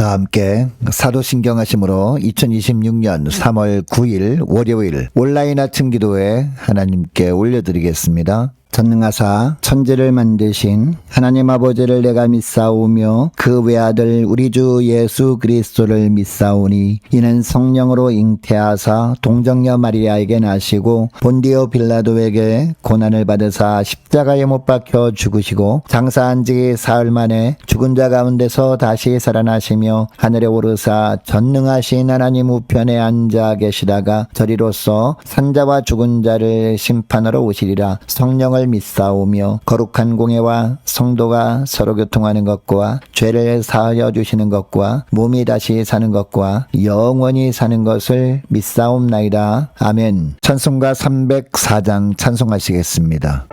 다 함께 사도신경 하심으로 2026년 3월 9일 월요일 온라인 아침 기도회 하나님께 올려드리겠습니다. 전능하사 천지를 만드신 하나님 아버지를 내가 믿사오며 그 외아들 우리 주 예수 그리스도를 믿사오니 이는 성령으로 잉태하사 동정녀 마리아에게 나시고 본디오 빌라도에게 고난을 받으사 십자가에 못 박혀 죽으시고 장사한 지 사흘 만에 죽은 자 가운데서 다시 살아나시며 하늘에 오르사 전능하신 하나님 우편에 앉아 계시다가 저리로서 산자와 죽은 자를 심판하러 오시리라. 성령을 믿사오며 거룩한 공예와 성도가 서로 교통하는 것과 죄를 사하여 주시는 것과 몸이 다시 사는 것과 영원히 사는 것을 믿사옵나이다. 아멘. 찬송가 304장 찬송하시겠습니다.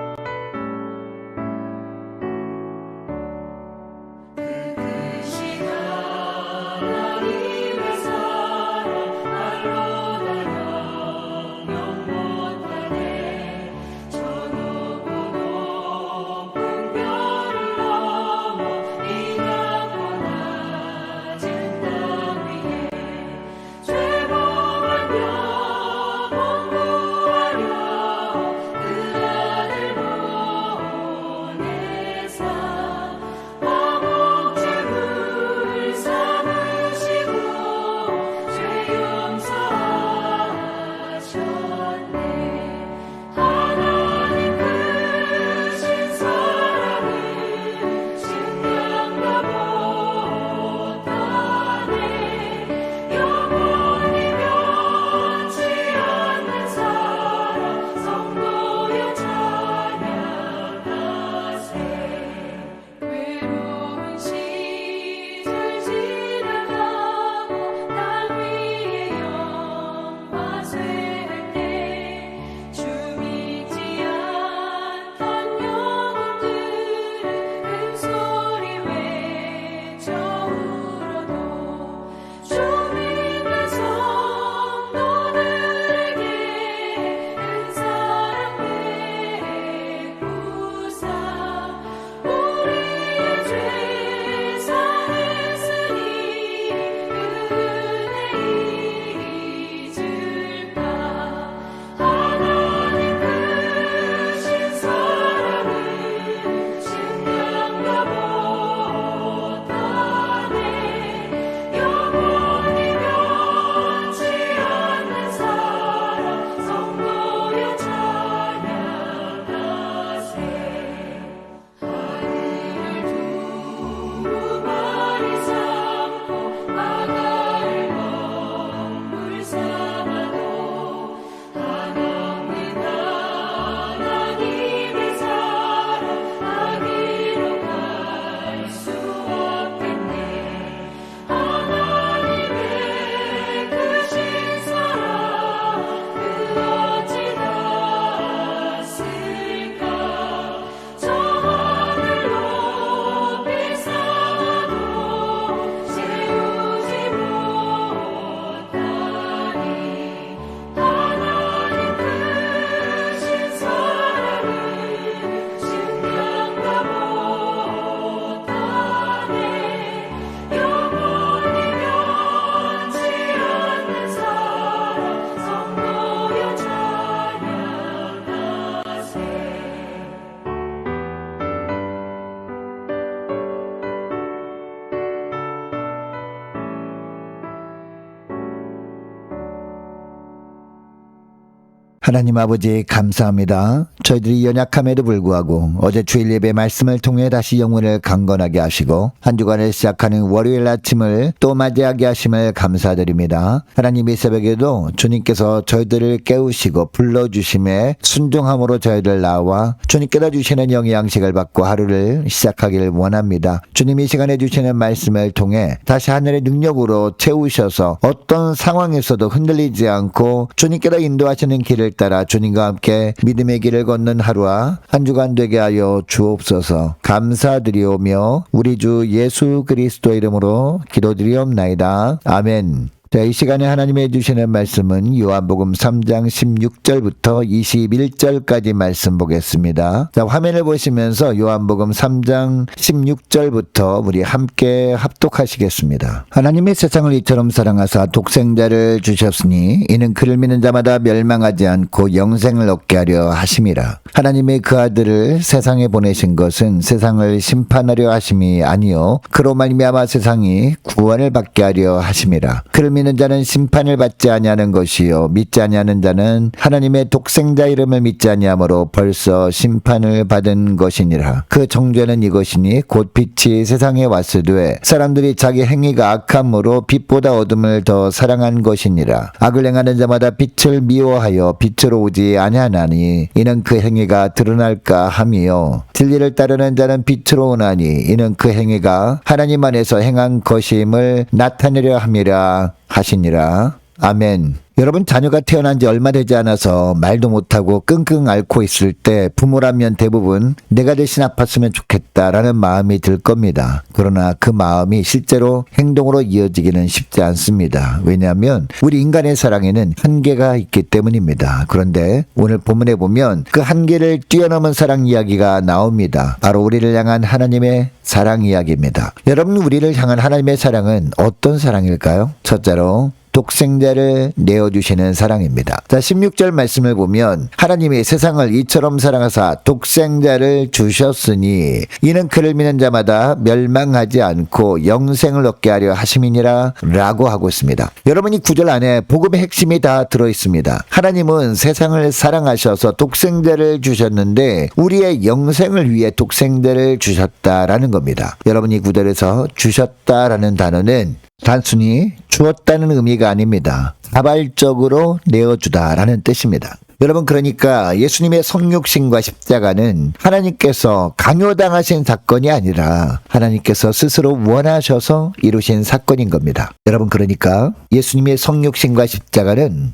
하나님 아버지 감사합니다. 저희들이 연약함에도 불구하고 어제 주일 예배 말씀을 통해 다시 영혼을 강건하게 하시고 한 주간을 시작하는 월요일 아침을 또 맞이하게 하심을 감사드립니다. 하나님 이 새벽에도 주님께서 저희들을 깨우시고 불러주심에 순종함으로 저희들 나와 주님께서 주시는 영의 양식을 받고 하루를 시작하기를 원합니다. 주님 이 시간에 주시는 말씀을 통해 다시 하늘의 능력으로 채우셔서 어떤 상황에서도 흔들리지 않고 주님께서 인도하시는 길을 따라 주님과 함께 믿음의 길을 걷는 하루와 한 주간 되게 하여 주옵소서. 감사드리오며 우리 주 예수 그리스도 이름으로 기도드리옵나이다. 아멘. 자, 이 시간에 하나님이 해주시는 말씀은 요한복음 3장 16절부터 21절까지 말씀 보겠습니다. 자, 화면을 보시면서 요한복음 3장 16절부터 우리 함께 합독하시겠습니다. 하나님이 세상을 이처럼 사랑하사 독생자를 주셨으니 이는 그를 믿는 자마다 멸망하지 않고 영생을 얻게 하려 하심이라. 하나님이 그 아들을 세상에 보내신 것은 세상을 심판하려 하심이 아니요 그로 말미암아 세상이 구원을 받게 하려 하심이라. 그를 믿는 자는 심판을 받지 아니하는 것이요 믿지 아니하는 자는 하나님의 독생자 이름을 믿지 아니하므로 벌써 심판을 받은 것이니라. 그 정죄는 이것이니 곧 빛이 세상에 왔으되 사람들이 자기 행위가 악함으로 빛보다 어둠을 더 사랑한 것이니라. 악을 행하는 자마다 빛을 미워하여 빛으로 오지 아니하나니 이는 그 행위가 드러날까 함이요 진리를 따르는 자는 빛으로 오나니 이는 그 행위가 하나님 안에서 행한 것임을 나타내려 함이라 하시니라. 아멘. 여러분, 자녀가 태어난 지 얼마 되지 않아서 말도 못하고 끙끙 앓고 있을 때 부모라면 대부분 내가 대신 아팠으면 좋겠다라는 마음이 들 겁니다. 그러나 그 마음이 실제로 행동으로 이어지기는 쉽지 않습니다. 왜냐하면 우리 인간의 사랑에는 한계가 있기 때문입니다. 그런데 오늘 본문에 보면 그 한계를 뛰어넘은 사랑 이야기가 나옵니다. 바로 우리를 향한 하나님의 사랑 이야기입니다. 여러분, 우리를 향한 하나님의 사랑은 어떤 사랑일까요? 첫째로 독생자를 내어주시는 사랑입니다. 자, 16절 말씀을 보면 하나님이 세상을 이처럼 사랑하사 독생자를 주셨으니 이는 그를 믿는 자마다 멸망하지 않고 영생을 얻게 하려 하심이니라 라고 하고 있습니다. 여러분, 이 구절 안에 복음의 핵심이 다 들어있습니다. 하나님은 세상을 사랑하셔서 독생자를 주셨는데 우리의 영생을 위해 독생자를 주셨다라는 겁니다. 여러분, 이 구절에서 주셨다라는 단어는 단순히 주었다는 의미가 아닙니다. 자발적으로 내어주다라는 뜻입니다. 여러분, 그러니까 예수님의 성육신과 십자가는 하나님께서 강요당하신 사건이 아니라 하나님께서 스스로 원하셔서 이루신 사건인 겁니다. 여러분, 그러니까 예수님의 성육신과 십자가는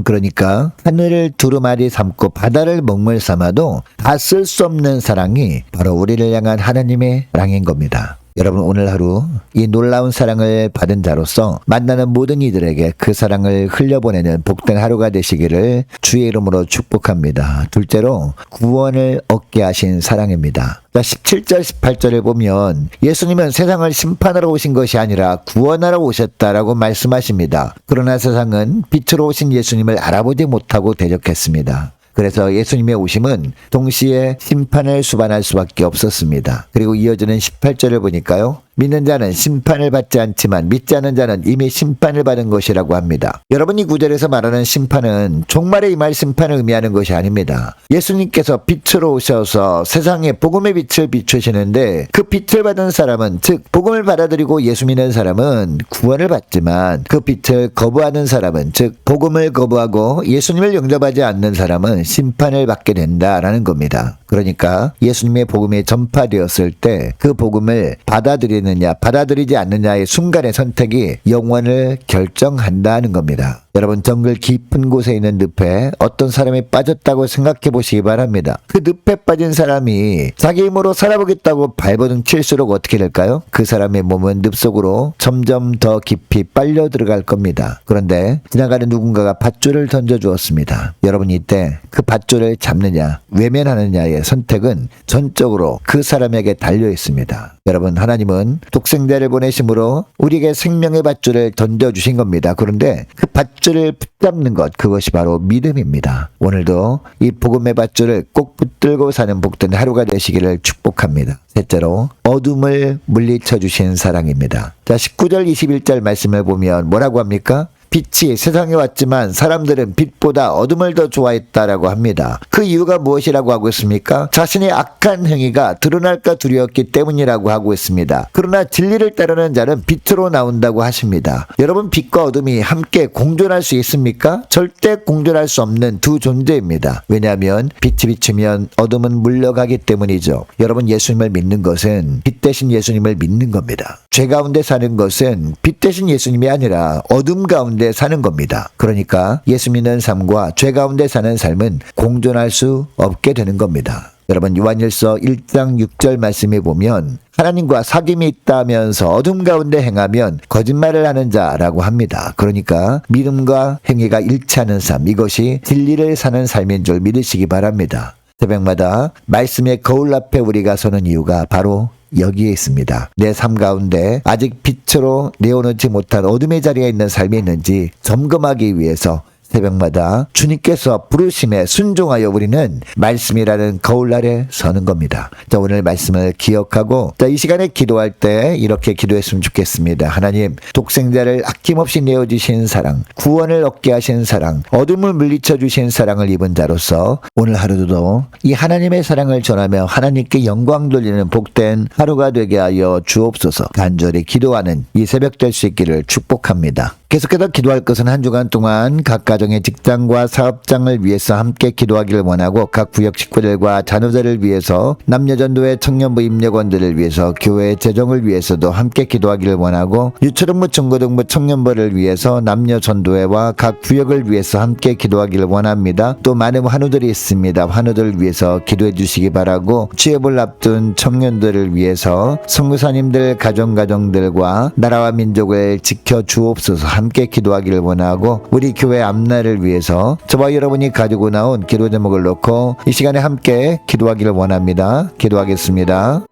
그러니까 하늘을 두루마리 삼고 바다를 먹물 삼아도 다 쓸 수 없는 사랑이 바로 우리를 향한 하나님의 사랑인 겁니다. 여러분, 오늘 하루 이 놀라운 사랑을 받은 자로서 만나는 모든 이들에게 그 사랑을 흘려보내는 복된 하루가 되시기를 주의 이름으로 축복합니다. 둘째로 구원을 얻게 하신 사랑입니다. 자, 17절 18절을 보면 예수님은 세상을 심판하러 오신 것이 아니라 구원하러 오셨다라고 말씀하십니다. 그러나 세상은 빛으로 오신 예수님을 알아보지 못하고 대적했습니다. 그래서 예수님의 오심은 동시에 심판을 수반할 수밖에 없었습니다. 그리고 이어지는 18절을 보니까요. 믿는 자는 심판을 받지 않지만 믿지 않는 자는 이미 심판을 받은 것이라고 합니다. 여러분, 이 구절에서 말하는 심판은 종말에 임할 심판을 의미하는 것이 아닙니다. 예수님께서 빛으로 오셔서 세상에 복음의 빛을 비추시는데 그 빛을 받은 사람은, 즉 복음을 받아들이고 예수 믿는 사람은 구원을 받지만 그 빛을 거부하는 사람은, 즉 복음을 거부하고 예수님을 영접하지 않는 사람은 심판을 받게 된다라는 겁니다. 그러니까 예수님의 복음이 전파되었을 때 그 복음을 받아들이느냐 받아들이지 않느냐의 순간의 선택이 영원을 결정한다는 겁니다. 여러분, 정글 깊은 곳에 있는 늪에 어떤 사람이 빠졌다고 생각해 보시기 바랍니다. 그 늪에 빠진 사람이 자기 힘으로 살아보겠다고 발버둥 칠수록 어떻게 될까요? 그 사람의 몸은 늪 속으로 점점 더 깊이 빨려 들어갈 겁니다. 그런데 지나가는 누군가가 밧줄을 던져주었습니다. 여러분, 이때 그 밧줄을 잡느냐 외면하느냐의 선택은 전적으로 그 사람에게 달려 있습니다. 여러분, 하나님은 독생자를 보내심으로 우리에게 생명의 밧줄을 던져주신 겁니다. 그런데 그 밧줄을 붙잡는 것, 그것이 바로 믿음입니다. 오늘도 이 복음의 밧줄을 꼭 붙들고 사는 복된 하루가 되시기를 축복합니다. 셋째로 어둠을 물리쳐 주신 사랑입니다. 자, 19절 21절 말씀을 보면 뭐라고 합니까? 빛이 세상에 왔지만 사람들은 빛보다 어둠을 더 좋아했다라고 합니다. 그 이유가 무엇이라고 하고 있습니까? 자신의 악한 행위가 드러날까 두려웠기 때문이라고 하고 있습니다. 그러나 진리를 따르는 자는 빛으로 나온다고 하십니다. 여러분, 빛과 어둠이 함께 공존할 수 있습니까? 절대 공존할 수 없는 두 존재입니다. 왜냐하면 빛이 비추면 어둠은 물러가기 때문이죠. 여러분, 예수님을 믿는 것은 빛 대신 예수님을 믿는 겁니다. 죄 가운데 사는 것은 빛 대신 예수님이 아니라 어둠 가운데 사는 겁니다. 그러니까 예수 믿는 삶과 죄 가운데 사는 삶은 공존할 수 없게 되는 겁니다. 여러분 요한일서 1장 6절 말씀에 보면 하나님과 사귐이 있다면서 어둠 가운데 행하면 거짓말을 하는 자라고 합니다. 그러니까 믿음과 행위가 일치하는 삶, 이것이 진리를 사는 삶인 줄 믿으시기 바랍니다. 새벽마다 말씀의 거울 앞에 우리가 서는 이유가 바로 여기에 있습니다. 내 삶 가운데 아직 빛으로 내어놓지 못한 어둠의 자리에 있는 삶이 있는지 점검하기 위해서 새벽마다 주님께서 부르심에 순종하여 우리는 말씀이라는 거울 아래 서는 겁니다. 자, 오늘 말씀을 기억하고 이 시간에 기도할 때 이렇게 기도했으면 좋겠습니다. 하나님, 독생자를 아낌없이 내어주신 사랑, 구원을 얻게 하신 사랑, 어둠을 물리쳐 주신 사랑을 입은 자로서 오늘 하루도 이 하나님의 사랑을 전하며 하나님께 영광 돌리는 복된 하루가 되게 하여 주옵소서. 간절히 기도하는 이 새벽 될 수 있기를 축복합니다. 계속해서 기도할 것은 한 주간 동안 각 가정의 직장과 사업장을 위해서 함께 기도하기를 원하고 각 구역 식구들과 자녀들을 위해서 남녀전도회 청년부 임력원들을 위해서 교회 재정을 위해서도 함께 기도하기를 원하고 유초등부 중고등부 청년부를 위해서 남녀전도회와 각 구역을 위해서 함께 기도하기를 원합니다. 또 많은 환우들이 있습니다. 환우들을 위해서 기도해 주시기 바라고 취업을 앞둔 청년들을 위해서 선교사님들 가정들과 나라와 민족을 지켜 주옵소서. 함께 기도하기를 원하고 우리 교회 앞날을 위해서 저와 여러분이 가지고 나온 기도 제목을 놓고 이 시간에 함께 기도하기를 원합니다. 기도하겠습니다.